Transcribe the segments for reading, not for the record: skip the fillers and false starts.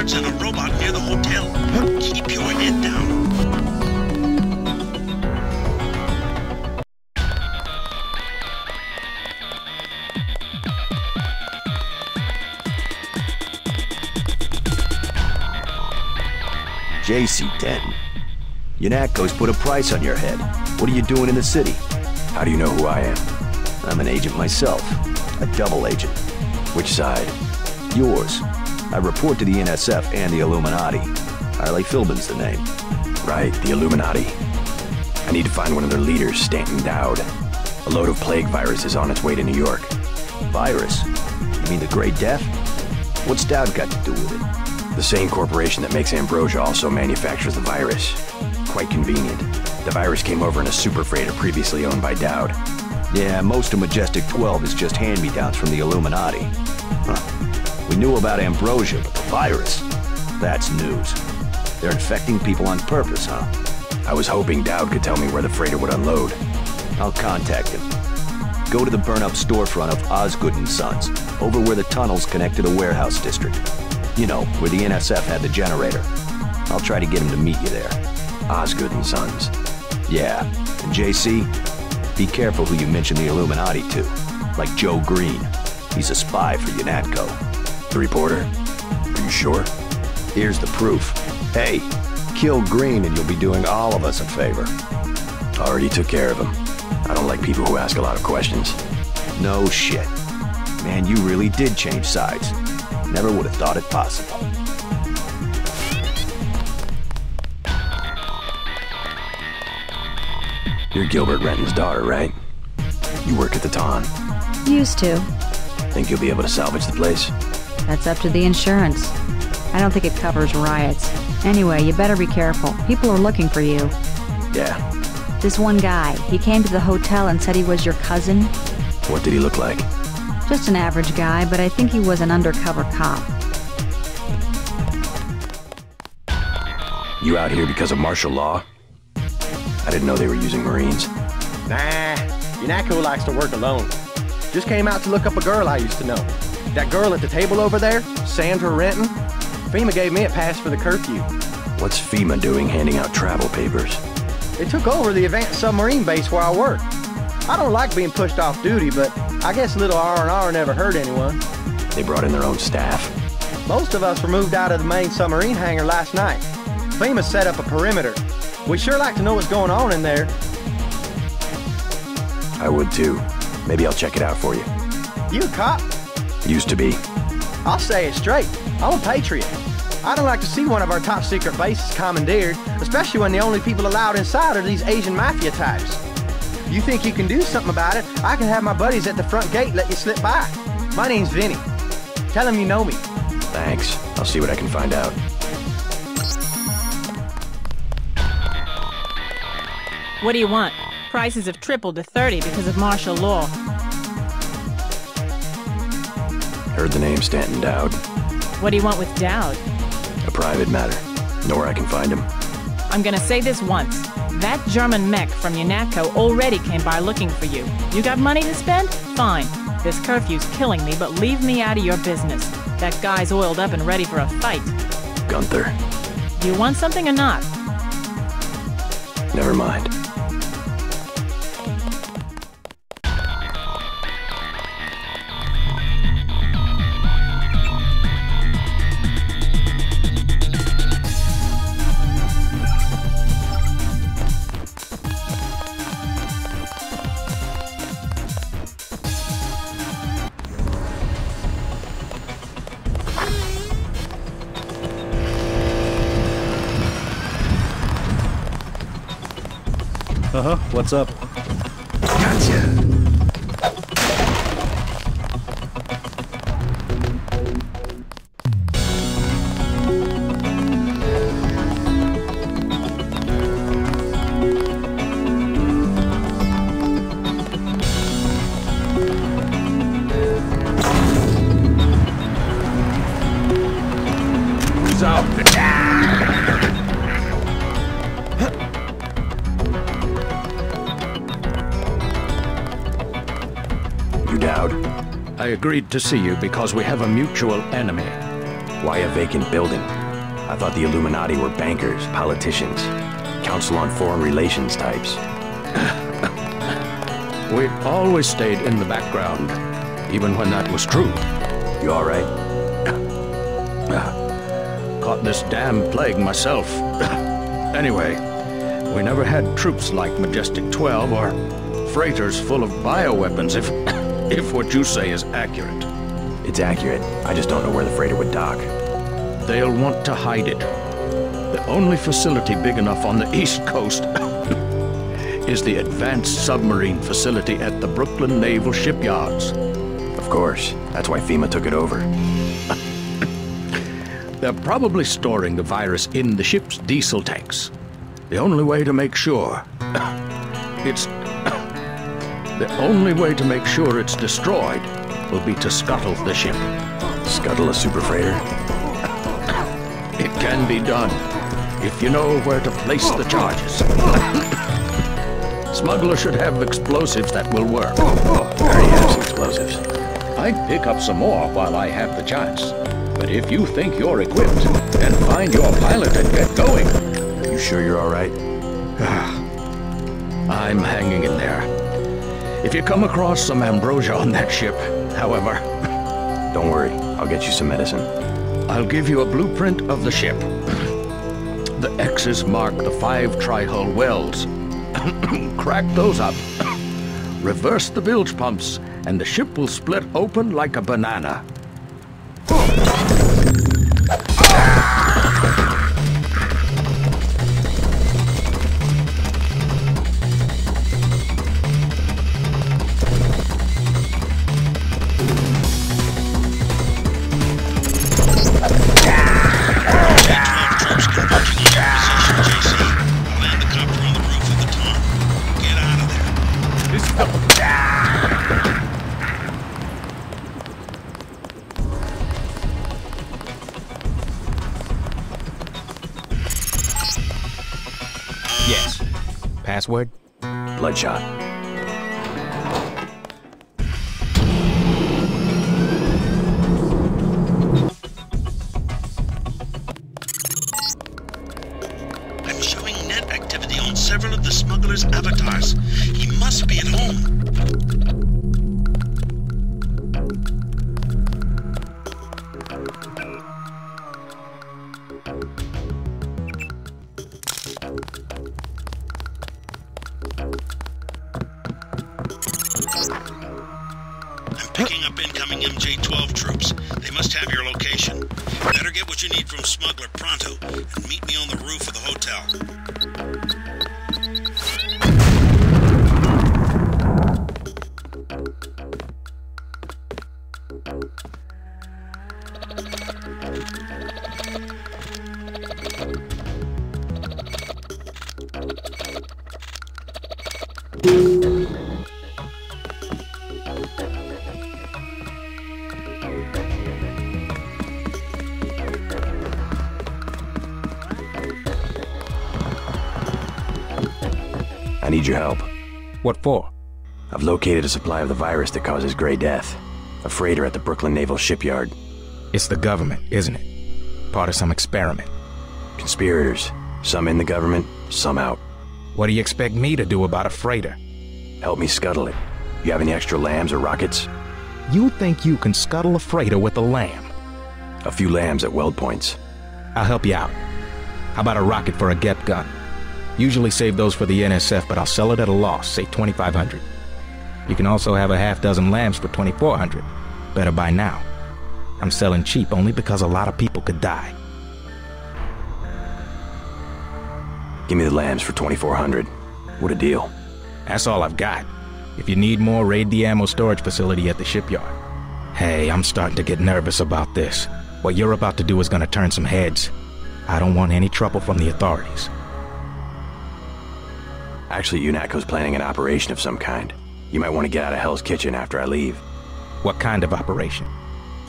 guards and a robot near the hotel. Keep your head down. JC Denton. UNATCO's put a price on your head. What are you doing in the city? How do you know who I am? I'm an agent myself. A double agent. Which side? Yours. I report to the NSF and the Illuminati. Harley Philbin's the name. Right, the Illuminati. I need to find one of their leaders, Stanton Dowd. A load of plague virus is on its way to New York. Virus? You mean the Great Death? What's Dowd got to do with it? The same corporation that makes ambrosia also manufactures the virus. Quite convenient. The virus came over in a superfreighter previously owned by Dowd. Yeah, most of Majestic 12 is just hand-me-downs from the Illuminati. Huh. We knew about ambrosia, but the virus? That's news. They're infecting people on purpose, huh? I was hoping Dowd could tell me where the freighter would unload. I'll contact him. Go to the burn-up storefront of Osgood & Sons, over where the tunnels connect to the warehouse district. You know, where the NSF had the generator. I'll try to get him to meet you there. Osgood & Sons. Yeah, and JC, be careful who you mention the Illuminati to. Like Joe Green. He's a spy for UNATCO. The reporter? Are you sure? Here's the proof. Hey, kill Green and you'll be doing all of us a favor. Already took care of him. I don't like people who ask a lot of questions. No shit. Man, you really did change sides. Never would have thought it possible. You're Gilbert Renton's daughter, right? You work at the Ton. Used to. Think you'll be able to salvage the place? That's up to the insurance. I don't think it covers riots. Anyway, you better be careful. People are looking for you. Yeah. This one guy, he came to the hotel and said he was your cousin. What did he look like? Just an average guy, but I think he was an undercover cop. You out here because of martial law? I didn't know they were using Marines. Nah, UNATCO likes to work alone. Just came out to look up a girl I used to know. That girl at the table over there, Sandra Renton, FEMA gave me a pass for the curfew. What's FEMA doing handing out travel papers? They took over the advanced submarine base where I work. I don't like being pushed off duty, but I guess a little R&R never hurt anyone. They brought in their own staff. Most of us were moved out of the main submarine hangar last night. FEMA set up a perimeter. We'd sure like to know what's going on in there. I would too. Maybe I'll check it out for you. You a cop? Used to be. I'll say it straight. I'm a patriot. I don't like to see one of our top secret bases commandeered, especially when the only people allowed inside are these Asian mafia types. You think you can do something about it, I can have my buddies at the front gate let you slip by. My name's Vinny. Tell them you know me. Thanks. I'll see what I can find out. What do you want? Prices have tripled to 30 because of martial law. Heard the name Stanton Dowd. What do you want with Dowd? A private matter. Know where I can find him. I'm gonna say this once. That German mech from UNATCO already came by looking for you. You got money to spend? Fine. This curfew's killing me, but leave me out of your business. That guy's oiled up and ready for a fight. Gunther. Do you want something or not? Never mind. Uh-huh, what's up? Gotcha. I agreed to see you because we have a mutual enemy. Why a vacant building? I thought the Illuminati were bankers, politicians, Council on Foreign Relations types. We'd always stayed in the background, even when that was true. You all right? Caught this damn plague myself. Anyway, we never had troops like Majestic 12 or freighters full of bioweapons, if what you say is accurate. It's accurate. I just don't know where the freighter would dock. They'll want to hide it. The only facility big enough on the East Coast is the Advanced Submarine Facility at the Brooklyn Naval Shipyards. Of course. That's why FEMA took it over. They're probably storing the virus in the ship's diesel tanks. The only way to make sure it's destroyed will be to scuttle the ship. Scuttle a superfreighter? It can be done if you know where to place the charges. Smuggler should have explosives that will work. I already have some explosives. I'd pick up some more while I have the chance. But if you think you're equipped, then find your pilot and get going. You sure you're all right? I'm hanging in there. If you come across some ambrosia on that ship, however... Don't worry, I'll get you some medicine. I'll give you a blueprint of the ship. The X's mark the 5 tri-hull wells. Crack those up. Reverse the bilge pumps, and the ship will split open like a banana. Yes. Password? Bloodshot. I'm showing net activity on several of the smuggler's avatars. He must be at home. I'm picking up incoming MJ-12 troops. They must have your location. Better get what you need from Smuggler pronto, and meet me on the roof of the hotel. I need your help. What for? I've located a supply of the virus that causes Gray Death. A freighter at the Brooklyn Naval Shipyard. It's the government, isn't it? Part of some experiment. Conspirators. Some in the government, some out. What do you expect me to do about a freighter? Help me scuttle it. You have any extra lambs or rockets? You think you can scuttle a freighter with a lamb? A few lambs at weld points. I'll help you out. How about a rocket for a GEP gun? Usually save those for the NSF, but I'll sell it at a loss, say $2,500. You can also have a half dozen lambs for $2,400. Better buy now. I'm selling cheap only because a lot of people could die. Give me the lambs for $2,400. What a deal. That's all I've got. If you need more, raid the ammo storage facility at the shipyard. Hey, I'm starting to get nervous about this. What you're about to do is gonna turn some heads. I don't want any trouble from the authorities. Actually, UNATCO's planning an operation of some kind. You might want to get out of Hell's Kitchen after I leave. What kind of operation?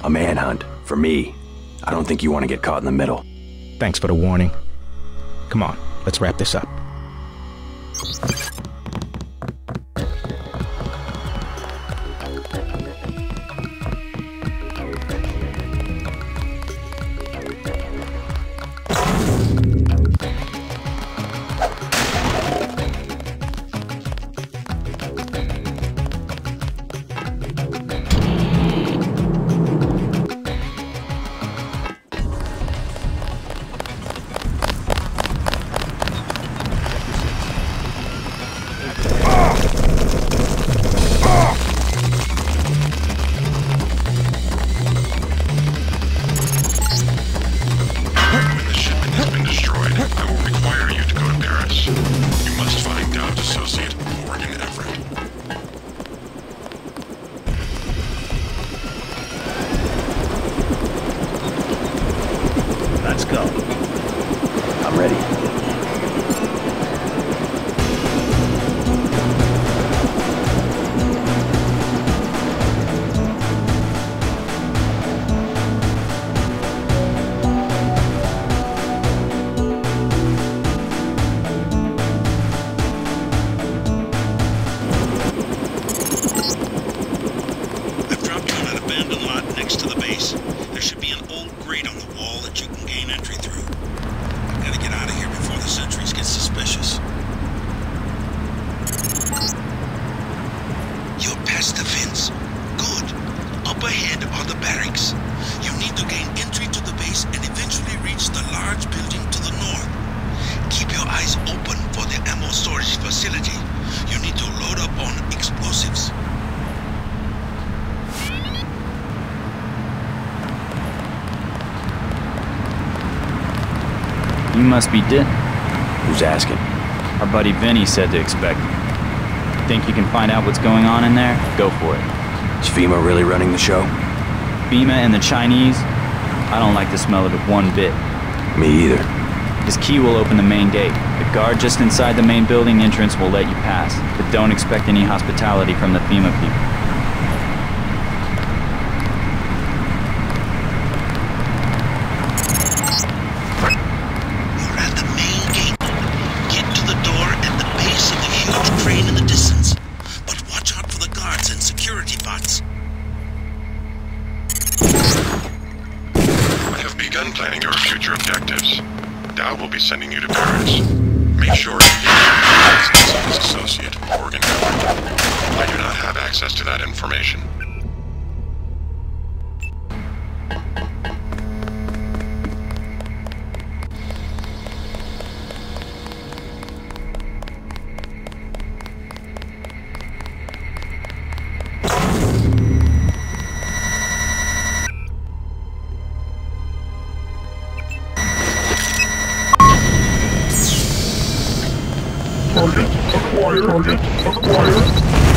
A manhunt. For me. I don't think you want to get caught in the middle. Thanks for the warning. Come on, let's wrap this up. go. I'm ready. I've dropped on an abandoned lot next to the base. There should be an old grate on the wall that you can gain entry through. I've got to get out of here before the sentries get suspicious. You're past the fence. Good. Up ahead are the barracks. You need to gain entry to the base and eventually reach the large building to the north. Keep your eyes open for the ammo storage facility. You need to load up on explosives. You must be Denton. Who's asking? Our buddy Vinny said to expect you. Think you can find out what's going on in there? Go for it. Is FEMA really running the show? FEMA and the Chinese? I don't like the smell of it one bit. Me either. His key will open the main gate. The guard just inside the main building entrance will let you pass, but don't expect any hospitality from the FEMA people. You're at the main gate. Get to the door at the base of the huge crane in the distance. But watch out for the guards and security bots. I have begun planning your future objectives. Dow will be sending you to Paris. Make sure you get his associate, organ government. I do not have access to that information. Target acquired.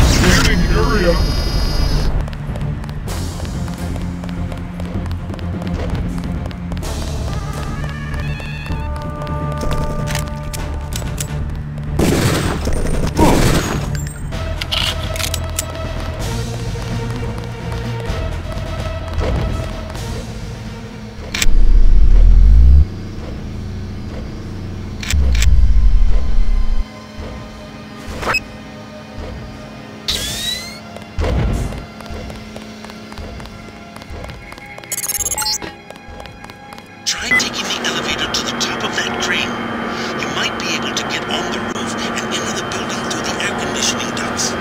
Scanning area. Try taking the elevator to the top of that crane. You might be able to get on the roof and into the building through the air conditioning ducts.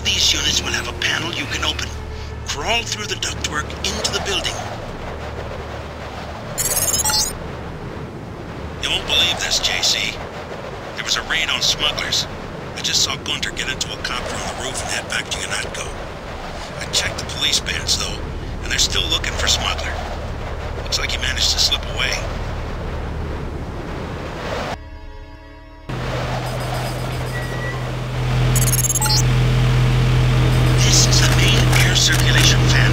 These units will have a panel you can open. Crawl through the ductwork into the building. You won't believe this, JC. There was a raid on smugglers. I just saw Gunter get into a copter on the roof and head back to Unatco. I checked the police bands, though, and they're still looking for Smuggler. Looks like he managed to slip away. Circulation fan.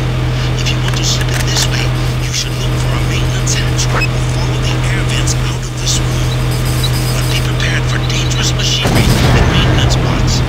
If you want to slip it this way, you should look for a maintenance hatch or follow the air vents out of this room. But be prepared for dangerous machinery and maintenance bots.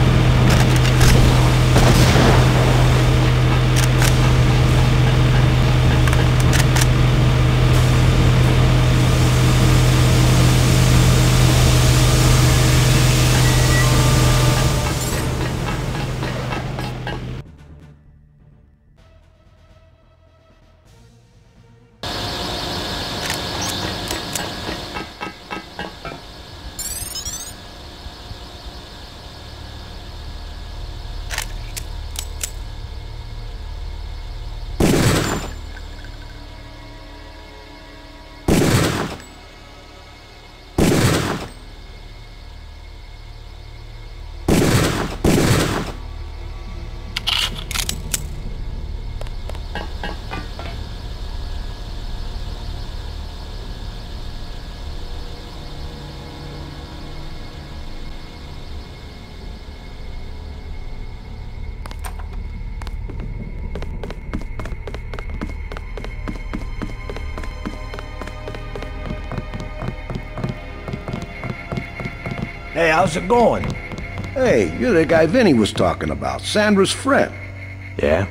Hey, how's it going? Hey, you're the guy Vinny was talking about, Sandra's friend. Yeah?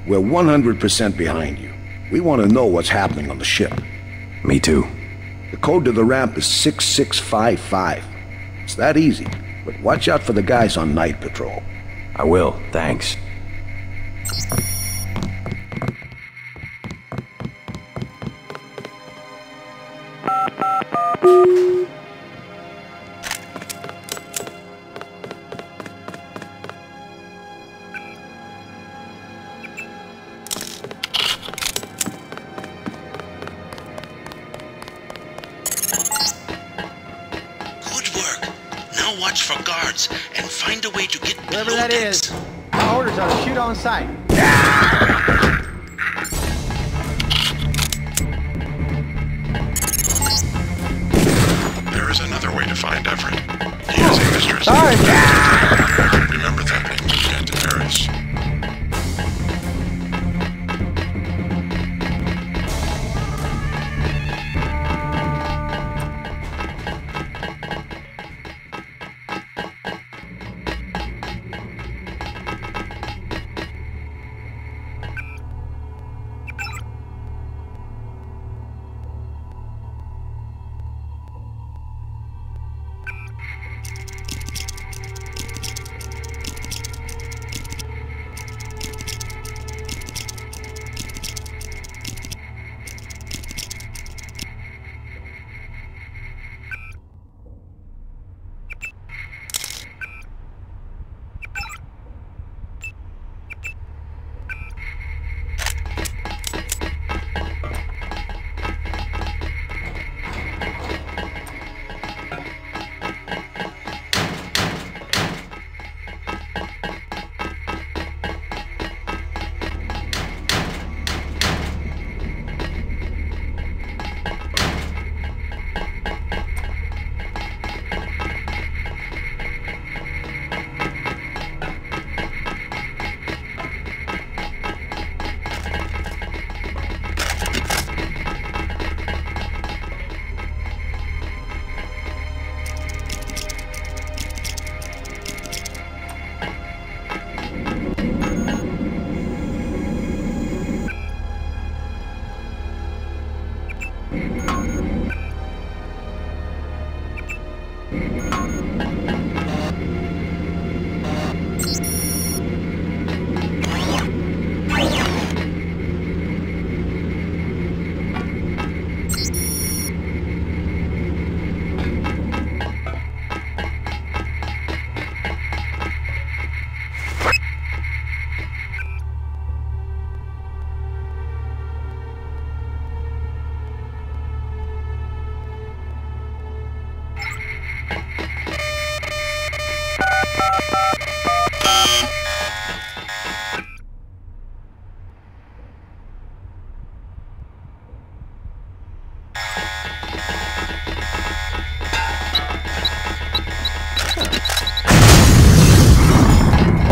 We're 100% behind you. We want to know what's happening on the ship. Me too. The code to the ramp is 6655. It's that easy, but watch out for the guys on night patrol. I will, thanks. Watch for guards and find a way to get whoever below that decks. is, my orders are to shoot on sight. There is another way to find Everett. He is a mistress. Sorry. Remember that name when you get to Paris.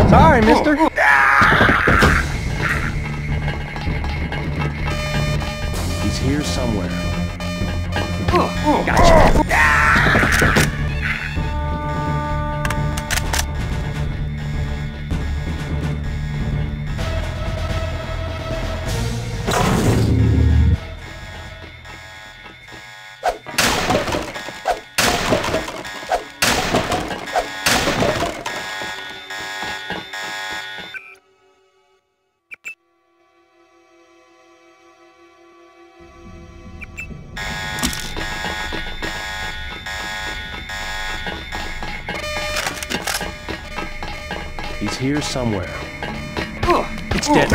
Sorry, mister. He's here somewhere. Gotcha. He's here somewhere. It's dead.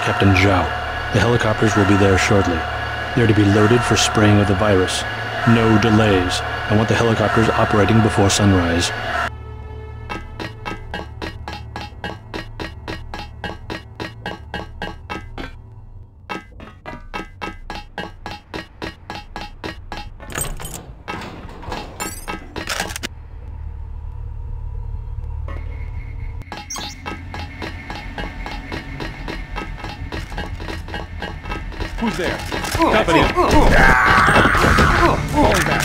Captain Zhao. The helicopters will be there shortly. They're to be loaded for spraying of the virus. No delays. I want the helicopters operating before sunrise. Who's there? Company. Falling back.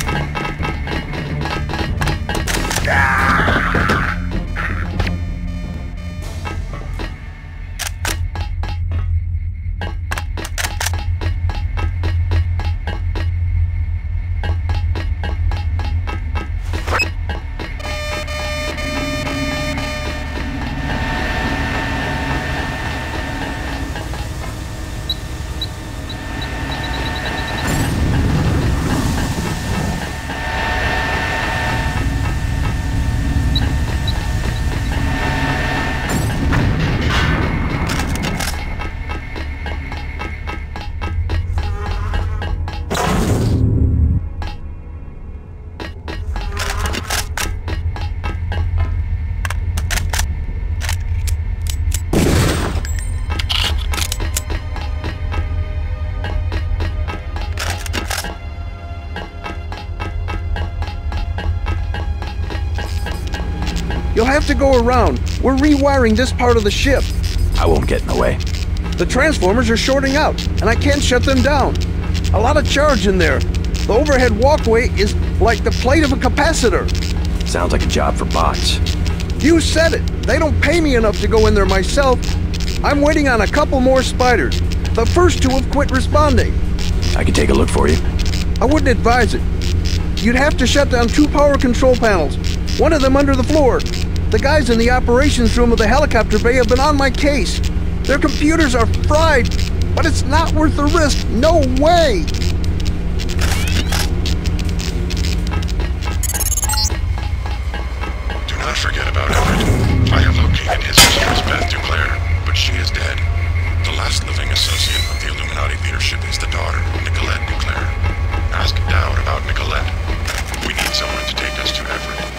You'll have to go around. We're rewiring this part of the ship. I won't get in the way. The transformers are shorting out, and I can't shut them down. A lot of charge in there. The overhead walkway is like the plate of a capacitor. Sounds like a job for bots. You said it. They don't pay me enough to go in there myself. I'm waiting on a couple more spiders. The first two have quit responding. I can take a look for you. I wouldn't advise it. You'd have to shut down 2 power control panels. One of them under the floor. The guys in the operations room of the helicopter bay have been on my case. Their computers are fried, but it's not worth the risk. No way! Do not forget about Everett. I have located his sister's Beth Duclair, but she is dead. The last living associate of the Illuminati leadership is the daughter, Nicolette Duclair. Ask Dowd about Nicolette. We need someone to take us to Everett.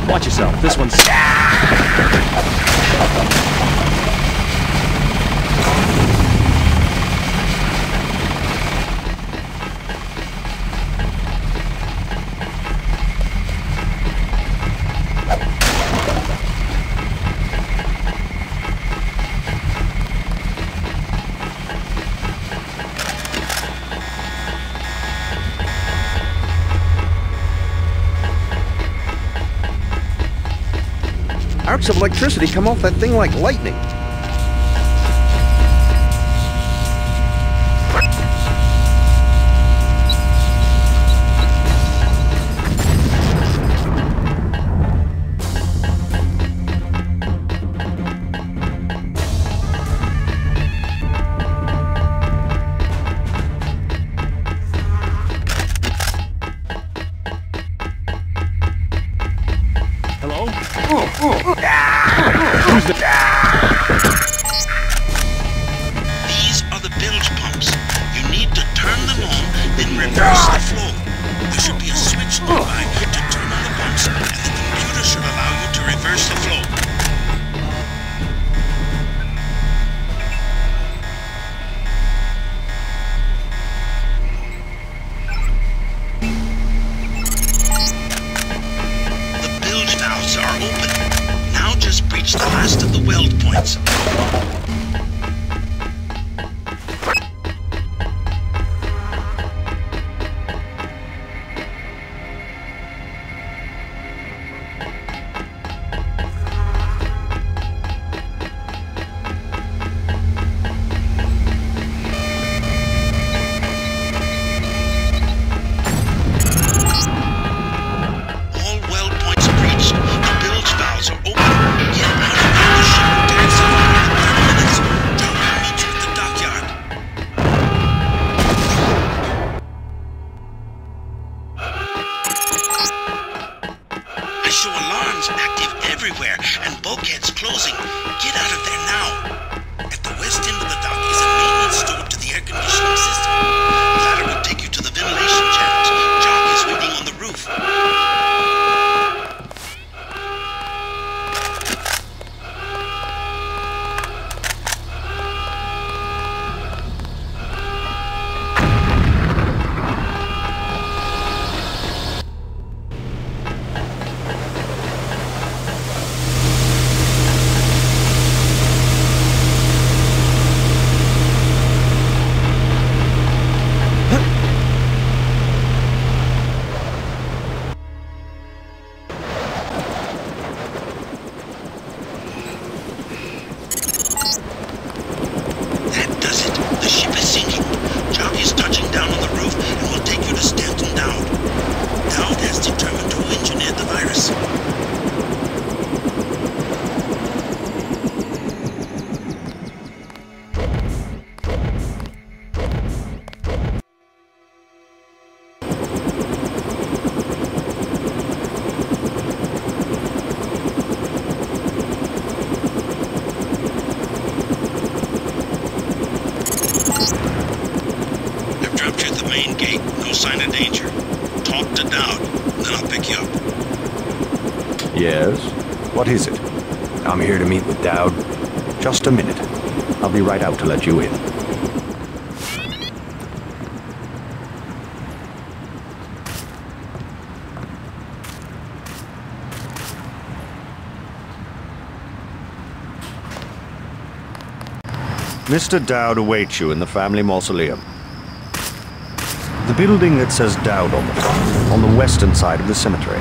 Watch yourself. This one's... Arcs of electricity come off that thing like lightning. These are the bilge pumps. You need to turn them on, then reverse the flow. There should be a switch nearby to turn on the pumps, and the computer should allow you to reverse the flow. points. Yes? What is it? I'm here to meet with Dowd. Just a minute. I'll be right out to let you in. Mr. Dowd awaits you in the family mausoleum. The building that says Dowd on the front, on the western side of the cemetery.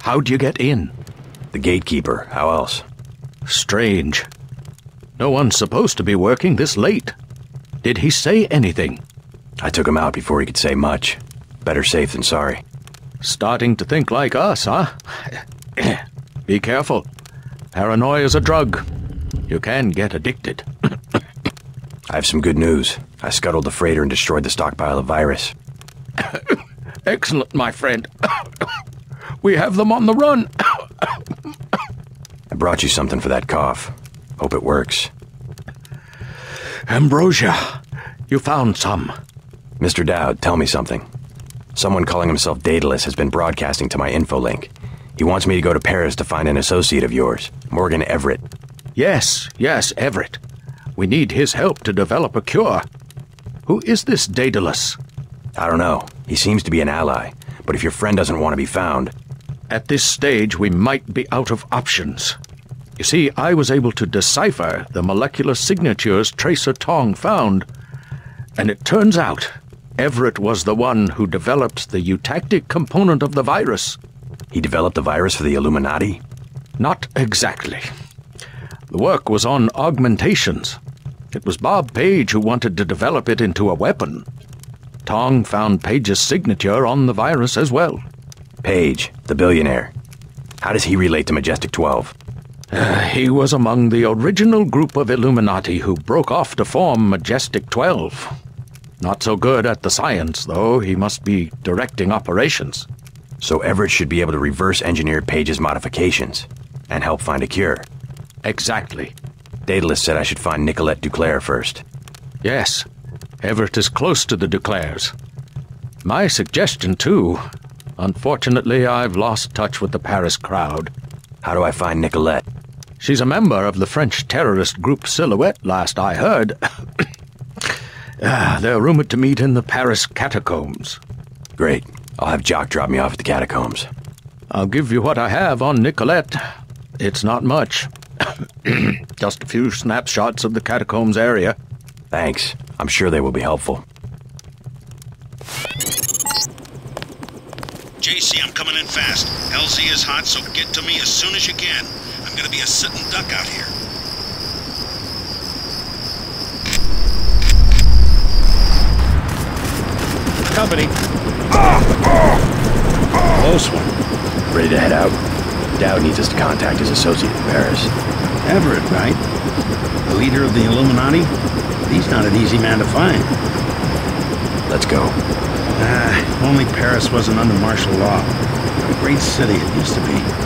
How'd you get in? The gatekeeper. How else? Strange. No one's supposed to be working this late. Did he say anything? I took him out before he could say much. Better safe than sorry. Starting to think like us, huh? Be careful. Paranoia's a drug. You can get addicted. I have some good news. I scuttled the freighter and destroyed the stockpile of virus. Excellent, my friend. We have them on the run. I brought you something for that cough. Hope it works. Ambrosia, you found some. Mr. Dowd, tell me something. Someone calling himself Daedalus has been broadcasting to my infolink. He wants me to go to Paris to find an associate of yours, Morgan Everett. Yes, Everett. We need his help to develop a cure. Who is this Daedalus? I don't know. He seems to be an ally, but if your friend doesn't want to be found... At this stage, we might be out of options. You see, I was able to decipher the molecular signatures Tracer Tong found, and it turns out Everett was the one who developed the eutactic component of the virus. He developed the virus for the Illuminati? Not exactly. The work was on augmentations. It was Bob Page who wanted to develop it into a weapon. Tong found Page's signature on the virus as well. Page, the billionaire. How does he relate to Majestic 12? He was among the original group of Illuminati who broke off to form Majestic 12. Not so good at the science, though. He must be directing operations. So Everett should be able to reverse engineer Page's modifications and help find a cure. Exactly. Daedalus said I should find Nicolette Duclair first. Yes. Everett is close to the Duclairs. My suggestion, too. Unfortunately, I've lost touch with the Paris crowd. How do I find Nicolette? She's a member of the French terrorist group Silhouette, last I heard. They're rumored to meet in the Paris catacombs. Great. I'll have Jock drop me off at the catacombs. I'll give you what I have on Nicolette. It's not much. Just a few snapshots of the catacombs area. Thanks. I'm sure they will be helpful. JC, I'm coming in fast. LZ is hot, so get to me as soon as you can. I'm gonna be a sitting duck out here. Company. Close one. Ready to head out? Dowd needs us to contact his associate in Paris. Everett, right? The leader of the Illuminati? He's not an easy man to find. Let's go. If only Paris wasn't under martial law. What a great city it used to be.